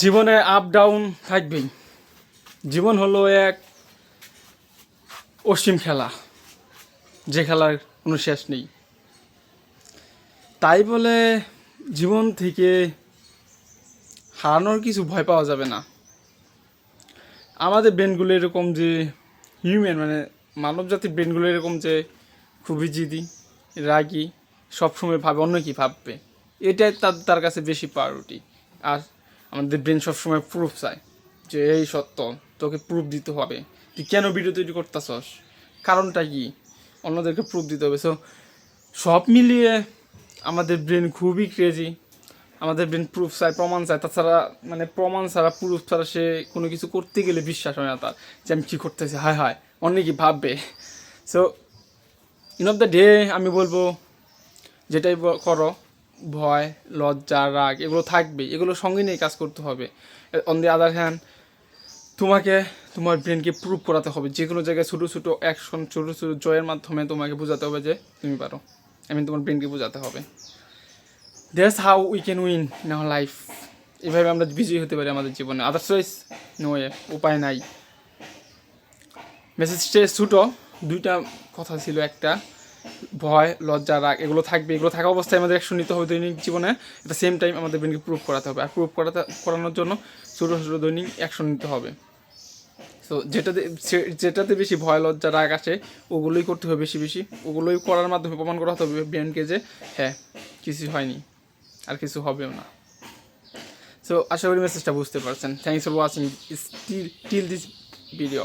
জীবনে up down থাকবেই। জীবন হলো এক অসীম খেলা, যে খেলার কোনো শেষ নেই। তাই বলে জীবন থেকে হারানোর কিছু ভয় পাওয়া যাবে না। আমাদের ব্রেনগুলো এরকম যে হিউম্যান মানে মানব জাতির ব্রেনগুলো এরকম যে খুবই জিদি, রাগী, সবসময় ভাবে অন্য কি ভাববে, এটাই তার কাছে বেশি প্রায়োরিটি। আর আমাদের ব্রেন সবসময় প্রুফ চায় যে এই সত্য, তোকে প্রুফ দিতে হবে, তুই কেন ভিডিও তৈরি করতেছস, কারণটা কি, অন্যদেরকে প্রুফ দিতে হবে। সো সব মিলিয়ে আমাদের ব্রেন খুবই ক্রেজি। আমাদের ব্রেন প্রুফ চায়, প্রমাণ চায়। তাছাড়া মানে প্রমাণ ছাড়া, প্রুফ ছাড়া সে কোনো কিছু করতে গেলে বিশ্বাস হয় না তার, যে আমি কী করতেছি, হায় হায় অনেক কি ভাববে। So in of the day আমি বলবো, যেটাই করো, ভয়, লজ্জা, রাগ এগুলো থাকবেই, এগুলো সঙ্গে নিয়ে কাজ করতে হবে। অন দি আদার হ্যান্ড তোমাকে তোমার ব্রেনকে প্রুভ করাতে হবে, যে কোনো জায়গায় ছোটো ছোটো অ্যাকশন, ছোটো ছোটো জয়ের মাধ্যমে তোমাকে বোঝাতে হবে যে তুমি পারো। তোমার ব্রেনকে বোঝাতে হবে। That's how we can win in our life. এভাবে আমরা বিজয়ী হতে পারি আমাদের জীবনে। আদারওয়াইজ নো ওয়ে, উপায় নাই। মেসেজটা ছোটো, দুইটা কথা ছিল। একটা, ভয়, লজ্জা, রাগ এগুলো থাকবে, এগুলো থাকা অবস্থায় আমাদের অ্যাকশন নিতে হবে দৈনিক জীবনে। এট দ্য সেম টাইম আমাদের ব্রেনকে প্রুভ করাতে হবে, আর প্রুভ করানোর জন্য ছোটো ছোটো দৈনিক অ্যাকশন নিতে হবে। সো যেটাতে বেশি ভয়, লজ্জা, রাগ আসে ওগুলোই করতে হবে বেশি বেশি। ওগুলোই করার মাধ্যমে প্রমাণ করাতে হবে ব্রেনকে যে হ্যাঁ কিছু হয়নি, আর কিছু হবেও না। সো আশা করি মেসেজটা বুঝতে পারছেন। Thanks for watching till this video.